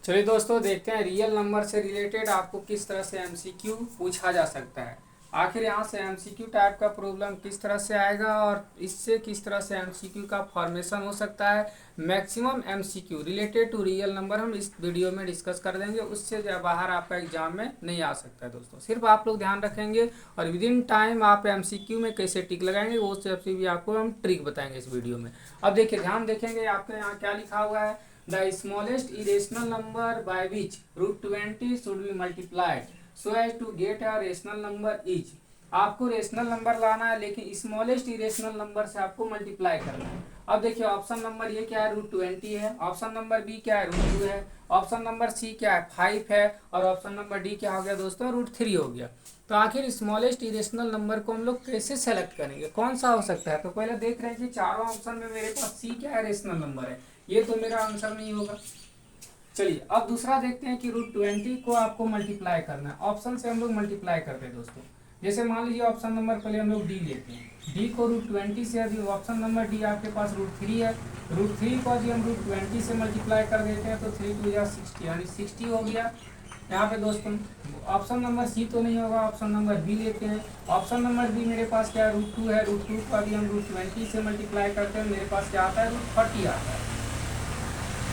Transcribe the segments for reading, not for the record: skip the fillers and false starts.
चलिए दोस्तों, देखते हैं रियल नंबर से रिलेटेड आपको किस तरह से एमसीक्यू पूछा जा सकता है। आखिर यहाँ से एमसीक्यू टाइप का प्रॉब्लम किस तरह से आएगा और इससे किस तरह से एमसीक्यू का फॉर्मेशन हो सकता है। Maximum MCQ related to real number हम इस वीडियो में डिस्कस कर देंगे। उससे बाहर आपका एग्जाम में नहीं आ सकता है दोस्तों। सिर्फ आप लोग ध्यान रखेंगे और विद इन टाइम आप एमसीक्यू में कैसे टिक लगाएंगे वो सबसे भी आपको हम ट्रिक बताएंगे इस वीडियो में। अब देखिए, ध्यान देखेंगे आपके यहाँ क्या लिखा हुआ है। The smallest irrational number by which root 20 should be multiplied so as to get a rational number is। आपको रेशनल नंबर लाना है, लेकिन स्मॉलेस्ट इरेशनल नंबर से आपको मल्टीप्लाई करना है। अब देखिए, ऑप्शन नंबर ये क्या है, √20 है। ऑप्शन नंबर बी क्या है, √2 है। ऑप्शन नंबर सी क्या है, 5 है। और ऑप्शन नंबर डी क्या हो गया दोस्तों, √3 हो गया। तो आखिर स्मॉलेस्ट इरेशनल नंबर को हम लोग कैसे सेलेक्ट करेंगे, कौन सा हो सकता है। तो पहले देख रहे हैं कि चारों ऑप्शन में मेरे पास सी क्या है, रेशनल नंबर है। ये तो मेरा आंसर नहीं होगा। चलिए अब दूसरा देखते हैं कि √20 को आपको मल्टीप्लाई करना है। ऑप्शन से हम लोग मल्टीप्लाई करते हैं दोस्तों। जैसे मान लीजिए ऑप्शन नंबर पहले हम लोग डी लेते हैं। डी को √20 से, यदि ऑप्शन नंबर डी आपके पास √3 है, √3 को यदि हम √20 से मल्टीप्लाई कर देते हैं तो 3 2 60 यानी 60 हो गया यहाँ पे दोस्तों। ऑप्शन नंबर सी तो नहीं होगा, ऑप्शन नंबर बी लेते हैं। ऑप्शन नंबर बी मेरे पास क्या है, √2 है। √2 को यदि हम √20 से मल्टीप्लाई करते हैं मेरे पास क्या आता है, √40 आता है।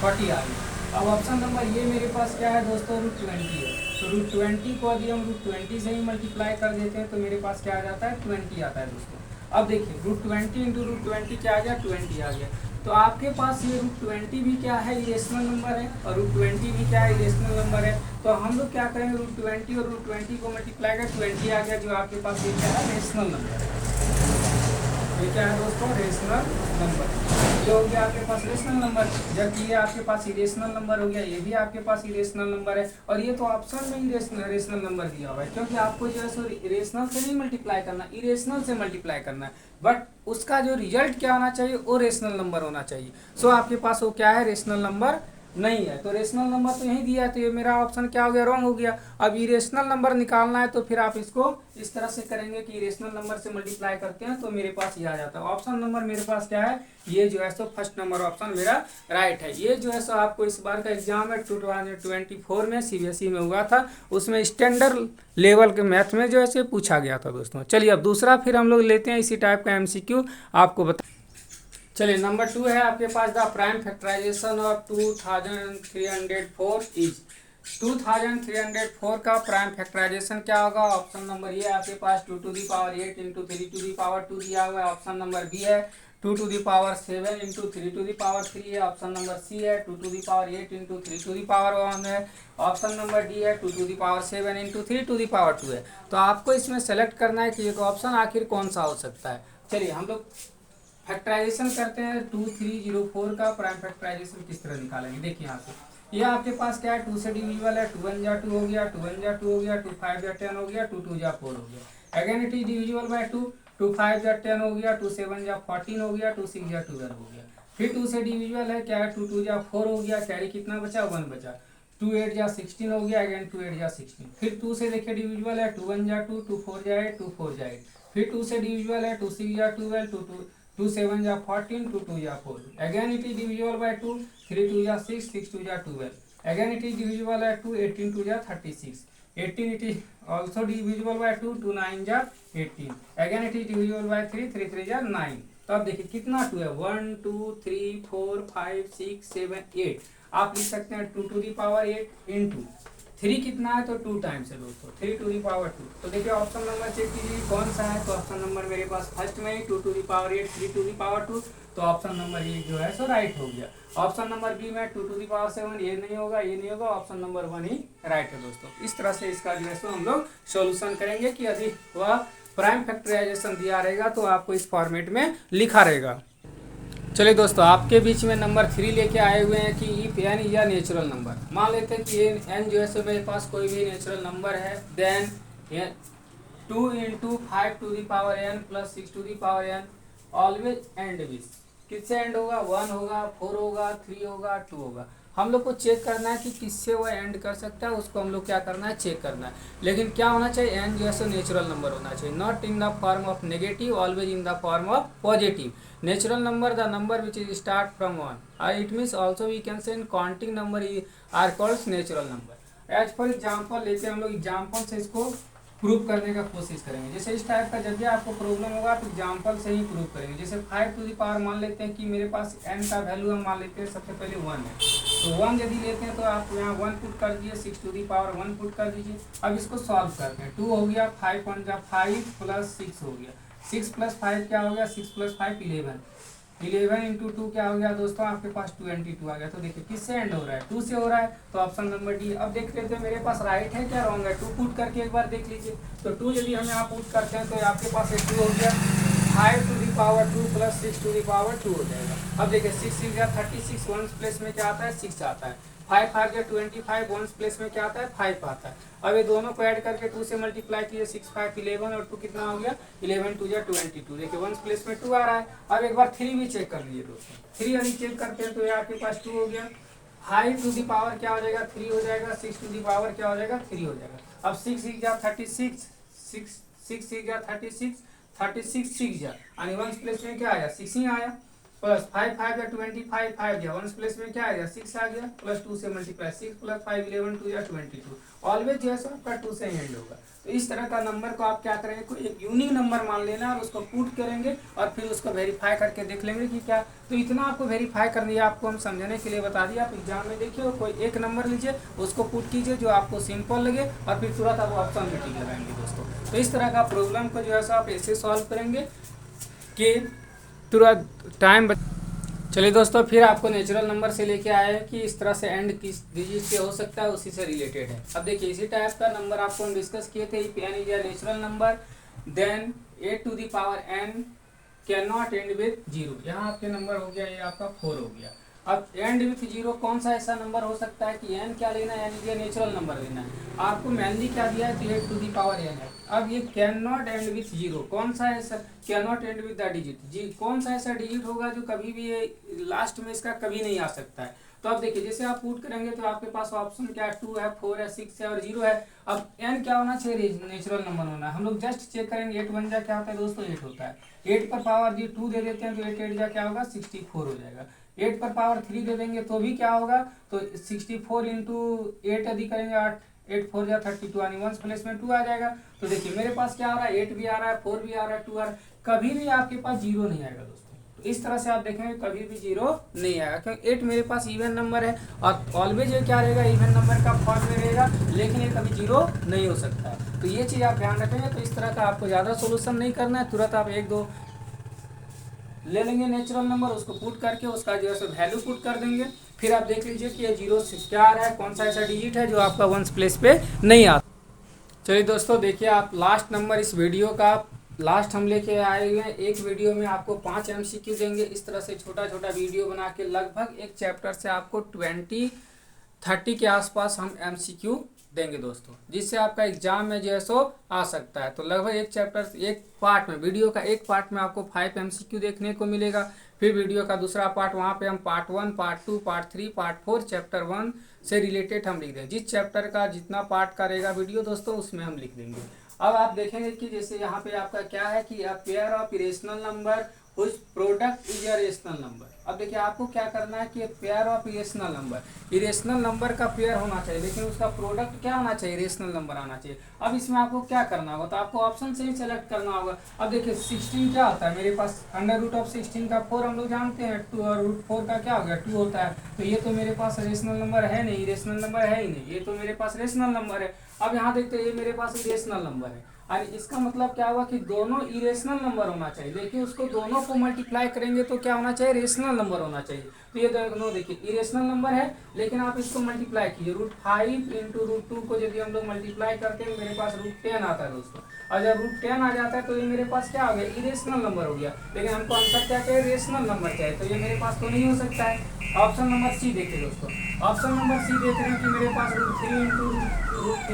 40 आ गई। अब ऑप्शन नंबर ये मेरे पास क्या है दोस्तों, √20 है। तो √20 को यदि हम √20 से ही मल्टीप्लाई कर देते हैं तो मेरे पास क्या आ जाता है, 20 आता है दोस्तों। अब देखिए, √20 इंटू √20 क्या आ गया, 20 आ गया। तो आपके पास ये √20 भी क्या है, इरेशनल नंबर है, और √20 भी क्या है, इरेशनल नंबर है। तो हम लोग क्या करेंगे, √20 और √20 को मल्टीप्लाई कर 20 आ गया, जो आपके पास ये क्या है, रेशनल नंबर है। ये क्या है दोस्तों, रेशनल नंबर। ये हो गया आपके पास रेशनल नंबर, जबकि ये आपके पास इरेशनल नंबर हो गया। ये भी आपके पास इरेशनल नंबर है, और ये तो ऑप्शन में ही रेशनल नंबर दिया हुआ है, क्योंकि आपको जो है सो रेशनल से नहीं मल्टीप्लाई करना, इरेशनल से मल्टीप्लाई करना है। बट उसका जो रिजल्ट क्या होना चाहिए, वो रेशनल नंबर होना चाहिए। सो आपके पास वो क्या है, रेशनल नंबर नहीं है। तो रेशनल नंबर तो यही दिया है, तो ये मेरा ऑप्शन क्या हो गया, रॉन्ग हो गया। अब इरेशनल नंबर निकालना है तो फिर आप इसको इस तरह से करेंगे कि इरेशनल नंबर से मल्टीप्लाई करते हैं तो मेरे पास ये आ जाता है। ऑप्शन नंबर मेरे पास क्या है, ये जो है सो फर्स्ट नंबर ऑप्शन मेरा राइट है। ये जो है सो आपको इस बार का एग्जाम है 2024 में सीबीएसई में हुआ था, उसमें स्टैंडर्ड लेवल के मैथ में जो है सो पूछा गया था दोस्तों। चलिए अब दूसरा फिर हम लोग लेते हैं इसी टाइप का एमसीक्यू आपको बता। चलिए नंबर 2 है आपके पास, the prime factorization of 2304 is. 2304 का प्राइम फैक्टराइजेशन क्या होगा। ऑप्शन नंबर ये आपके पास 2 to the power 8 into 3 to the power 2 दिया हुआ है। ऑप्शन नंबर बी है 2 to the power 7 into 3 to the power 3 है। ऑप्शन नंबर सी है 2 to the power 8 into 3 to the power 1 है। ऑप्शन नंबर डी है 2 to the power 7 into 3 to the power 2 है। तो आपको इसमें सेलेक्ट करना है कि एक ऑप्शन आखिर कौन सा हो सकता है। चलिए हम लोग फैक्टराइजेशन करते हैं 2304 का प्राइम फैक्टराइजेशन किस तरह निकालेंगे। देखिए यहाँ से ये आपके पास क्या है, 2 से डिविजिबल है। 2 1 जा 2 हो गया, 2 1 जा 2 हो गया, 2 5 जा 10 हो गया, 2 2 जा 4 हो गया। Again it is divisible by 2। 2 5 जा 10 हो गया, 2 7 जा 14 हो गया, 2 6 जा 12 हो गया। फिर 2 से डिविजिबल है, क्या है, 2 2 जा 4 हो गया, कैरी कितना बचा, 1 बचा। 2 8 जा 16 हो गया, अगेन 2 8 जा 16। फिर 2 से देखिए डिविजिबल है, 2 1 जा 2, 2 4 जा 8, 2 4 जा 8। फिर 2 से डिविजिबल है, 2 6 जा 12, 2 7 जा 14, 2 2 जा 4। Again it is divisible by 2, 3 2 जा 6, 6 2 जा 12। Again it is divisible by 2, 18 2 जा 36। 18 it is also divisible by 2, 2 9 जा 18। Again it is divisible by 3, 3 3 जा 9। तो अब देखिए कितना 2 है, 1 2 3 4 5 6 7 8। आप लिख सकते हैं 2 टू दी पावर 8 इंटू 3 कितना है, तो 2 टाइम्स है दोस्तों, 3 टू दी पावर 2। तो देखिए ऑप्शन नंबर चेक कीजिए कौन सा है। तो ऑप्शन नंबर मेरे पास फर्स्ट में ही 2 to the power 8 3 to the power 2। तो ऑप्शन नंबर ये जो है सो राइट हो गया। ऑप्शन नंबर बी में 2 टू दी पावर 7 ये नहीं होगा, ये नहीं होगा। ऑप्शन नंबर 1 ही राइट है दोस्तों। इस तरह से इसका जो है सो हम लोग सोल्यूशन करेंगे कि यदि वह प्राइम फैक्टराइजेशन दिया रहेगा तो आपको इस फॉर्मेट में लिखा रहेगा। चलिए दोस्तों, आपके बीच में नंबर 3 लेके आए हुए हैं कि इफ एन या नेचुरल नंबर। मान लेते हैं कि एन जो है सो मेरे पास कोई भी नेचुरल नंबर है, then 2 into 5 to the power N plus 6 to the power N always end with किससे एंड होगा, 1 होगा, 4 होगा, 3 होगा, 2 होगा। हम लोग को चेक करना है कि किससे वो एंड कर सकता है, उसको हम लोग क्या करना है, चेक करना है। लेकिन क्या होना चाहिए, एन जो है सो नेचुरल नंबर होना चाहिए, not in the form of negative, always in the form of positive. Natural number the number which is start from 1, it means also we can say in counting number are called natural number. As for example लेते हैं हम लोग, example से इसको prove करने का कोशिश करेंगे। जैसे इस टाइप का जब भी आपको प्रॉब्लम होगा तो एग्जाम्पल से ही प्रूव करेंगे। जैसे 5 टू द पावर मान लेते हैं कि मेरे पास n का वैल्यू हम मान लेते हैं सबसे पहले 1 है, तो 1 यदि लेते हैं तो आप यहाँ 1 पुट कर दीजिए, 6 टू द पावर 1 पुट कर दीजिए। अब इसको सॉल्व करते हैं, 2 हो गया, 5 1 जा 5 प्लस 6 हो गया, 6 प्लस 5 क्या हो गया, 6 प्लस 5 11, 11 इंटू 2 क्या हो गया दोस्तों, आपके पास 22 आ गया। तो देखिए किससे एंड हो रहा है, 2 से हो रहा है, तो ऑप्शन नंबर डी। अब देख लेते हैं मेरे पास राइट है क्या रॉन्ग है, 2 पुट करके एक बार देख लीजिए। तो 2 यदि हम यहाँ पुट करते हैं तो आपके पास 2 हो गया, 5 to the power 2 plus 6 to the power 2 हो जाएगा। अब देखिए 6 6 या 36, 1 प्लेस में क्या आता है, 6 आता है, 5 5 या 25, 1 प्लेस में क्या आता है, 5 आता है। अब ये दोनों को ऐड करके 2 से मल्टीप्लाई कीजिए, 6 5 11 और 2 कितना हो गया, 11 2 या 22। देखिए 1 प्लेस में 2 आ रहा है। अब एक बार 3 भी चेक कर लीजिए दोस्तों, 3 यदि चेक करते हैं तो ये आपके पास 2 हो गया, 5 टू दी पावर क्या हो जाएगा, 3 हो जाएगा, 6 टू दी पावर क्या हो जाएगा, 3 हो जाएगा। अब 6 6 जा 36, 6 6 जा 36, 36 6 जा यानी 1 प्लेस में क्या आया, 6 ही आया, प्लस 5 5 या 25, 5 या 1 प्लेस में क्या आ गया, 6 आ गया, प्लस 2 से मल्टीप्लाई, 6 प्लस 5 11 2 या 22। ऑलवेज जो है सो आपका 2 से एंड होगा। तो इस तरह का नंबर को आप क्या करेंगे, कोई एक यूनिक नंबर मान लेना और उसको पुट करेंगे और फिर उसको वेरीफाई करके देख लेंगे कि क्या। तो इतना आपको वेरीफाई करनी है, आपको हम समझने के लिए बता दिया। आप एग्जाम में देखिए कोई एक नंबर लीजिए, उसको पुट कीजिए जो आपको सिंपल लगे और फिर तुरंत आप ऑप्शन में टिक लगाएंगे दोस्तों। तो इस तरह का प्रॉब्लम को जो है सो आप ऐसे सॉल्व करेंगे कि तुरंत टाइम चलिए दोस्तों, फिर आपको नेचुरल नंबर से लेके आए हैं कि इस तरह से एंड किस डिजिट से हो सकता है, उसी से रिलेटेड है। अब देखिए इसी टाइप का नंबर आपको हम डिस्कस किए थे, if n is a natural number then a to the power n can not end with 0। यहाँ आपके नंबर हो गया, ये आपका 4 हो गया। अब एंड विथ 0 कौन सा ऐसा नंबर हो सकता है कि n क्या लेना है, यानी कि नेचुरल नंबर लेना है। आपको मेनली क्या दिया है, 8 टू दी पावर n है। अब ये कैन नॉट एंड विथ 0 कौन सा है sir, can not end with the digit जी, कौन सा ऐसा डिजिट होगा जो कभी भी ये लास्ट में इसका कभी नहीं आ सकता है। तो अब देखिए जैसे आप पुट करेंगे तो आपके पास ऑप्शन क्या है, 2 है, 4 है, 6 है और 0 है। अब n क्या होना चाहिए, नेचुरल नंबर होना है। हम लोग जस्ट चेक करेंगे, 8 1 जा क्या होता है दोस्तों, 8 होता है। 8 पर पावर जी 2 दे देते हैं तो 8 8 जा क्या होगा, 64 हो जाएगा। 8 पर पावर 3 दे देंगे तो भी क्या होगा, तो 64 इंटू 8 यदि करेंगे 8 8 4 जा 32 यानी 1 प्लेस में 2 आ जाएगा। तो देखिए मेरे पास क्या आ रहा है, 8 भी आ रहा है, 4 भी आ रहा है, 2 आ रहा है, कभी भी आपके पास 0 नहीं आएगा दोस्तों। तो इस तरह से आप देखेंगे कभी भी 0 नहीं आएगा, क्योंकि 8 मेरे पास इवन नंबर है और ऑलवेज ये क्या रहेगा, इवन नंबर का फॉर्म में रहेगा, लेकिन ये कभी 0 नहीं हो सकता है। तो ये चीज़ आप ध्यान रखेंगे। तो इस तरह का आपको ज़्यादा सोल्यूशन नहीं करना है, तुरंत आप 1 2 ले लेंगे नेचुरल नंबर, उसको पुट करके उसका जो है सो वैल्यू पुट कर देंगे। फिर आप देख लीजिए कि ये 0 से क्या आ रहा है, कौन सा ऐसा डिजिट है जो आपका 1 प्लेस पे नहीं आता। चलिए दोस्तों देखिए, आप लास्ट नंबर इस वीडियो का लास्ट हम लेके आए हुए हैं। एक वीडियो में आपको 5 MCQ देंगे। इस तरह से छोटा छोटा वीडियो बना के लगभग एक चैप्टर से आपको 20-30 के आसपास हम MCQ देंगे दोस्तों, जिससे आपका एग्जाम में जो है सो आ सकता है। तो लगभग एक चैप्टर एक पार्ट में, वीडियो का एक पार्ट में आपको 5 MCQ देखने को मिलेगा। फिर वीडियो का दूसरा पार्ट, वहाँ पे हम part 1 part 2 part 3 part 4 chapter 1 से रिलेटेड हम लिख देंगे। जिस चैप्टर का जितना पार्ट करेगा वीडियो दोस्तों, उसमें हम लिख देंगे। अब आप देखेंगे कि जैसे यहाँ पे आपका क्या है कि pair of irrational number which product is a rational number. अब देखिए आपको क्या करना है कि पेयर ऑफ इरेशनल नंबर का पेयर होना चाहिए, लेकिन उसका प्रोडक्ट क्या होना चाहिए, रेशनल नंबर आना चाहिए। अब इसमें आपको क्या करना होगा, तो आपको ऑप्शन से ही सेलेक्ट करना होगा। अब देखिए 16 क्या होता है मेरे पास, अंडर रूट ऑफ 16 का 4 हम लोग जानते हैं, 2 और रूट 4 का क्या हो गया 2 होता है। तो ये तो मेरे पास रेशनल नंबर है नहीं, इरेशनल नंबर है ही नहीं, ये तो मेरे पास रेशनल नंबर है। अब यहाँ देखते हैं ये मेरे पास इरेशनल नंबर है, और इसका मतलब क्या हुआ कि दोनों इरेशनल नंबर होना चाहिए, लेकिन उसको दोनों को मल्टीप्लाई करेंगे तो क्या होना चाहिए, रेशनल नंबर होना चाहिए। तो ये दोनों देखिए इरेशनल नंबर है, लेकिन आप इसको मल्टीप्लाई कीजिए, √5 इंटू √2 को यदि हम लोग मल्टीप्लाई करते हैं मेरे पास √10 आता है दोस्तों। और जब √10 आ जाता है तो ये मेरे पास क्या हो गया, इरेशनल नंबर हो गया। लेकिन हमको आंसर क्या चाहिए, रेशनल नंबर चाहिए, तो ये मेरे पास तो नहीं हो सकता है। ऑप्शन नंबर सी देखिए दोस्तों, ऑप्शन नंबर सी देख रहे हैं कि मेरे पास √3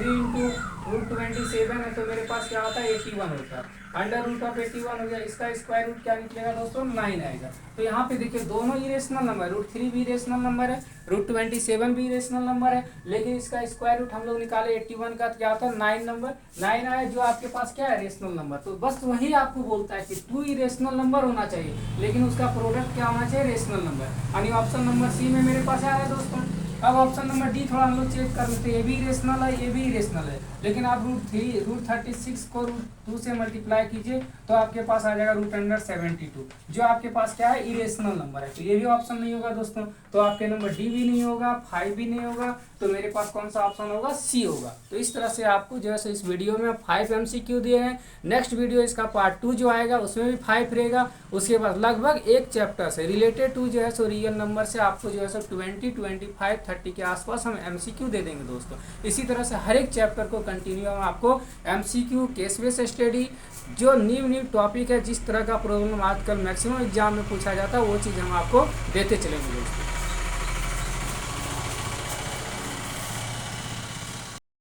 इंटू √27 है तो मेरे पास क्या होता है 81 होता है। √81 हो गया, इसका स्क्वायर रूट क्या निकलेगा दोस्तों 9 आएगा। तो यहाँ पे देखिए दोनों इरेशनल नंबर, √3 भी इरेशनल नंबर है, √27 भी इरेशनल नंबर है, लेकिन इसका स्क्वायर रूट हम लोग निकाले 81 का, क्या होता है 9 नंबर, 9 आया जो आपके पास क्या है रेशनल नंबर। तो बस वही आपको बोलता है कि 2 इरेशनल नंबर होना चाहिए, लेकिन उसका प्रोडक्ट क्या होना चाहिए रेशनल नंबर। यानी ऑप्शन नंबर सी में मेरे पास आया दोस्तों। अब ऑप्शन नंबर डी थोड़ा हम लोग चेक कर लेते हैं, ये भी इरेशनल है, ये भी इरेशनल है, लेकिन आप √36 को √2 से मल्टीप्लाई कीजिए तो आपके पास आ जाएगा √72, जो आपके पास क्या है इरेशनल नंबर है। तो ये भी ऑप्शन नहीं होगा दोस्तों, तो आपके नंबर डी भी नहीं होगा, 5 भी नहीं होगा, तो मेरे पास कौन सा ऑप्शन होगा सी होगा। तो इस तरह से आपको जो है इस वीडियो में 5 MCQ दिए हैं। नेक्स्ट वीडियो इसका पार्ट 2 जो आएगा उसमें भी 5 रहेगा। उसके बाद लगभग एक चैप्टर से रिलेटेड टू जो है सो रियल नंबर से आपको जो है सो 20, 25, 30 के आसपास हम MCQ दे देंगे दोस्तों। इसी तरह से हर एक चैप्टर को कंटिन्यू हम आपको MCQ, केस बेस स्टडी, जो न्यू टॉपिक है, जिस तरह का प्रॉब्लम आजकल मैक्सिमम एग्जाम में पूछा जाता है वो चीज़ हम आपको देते चलेंगे दोस्तों।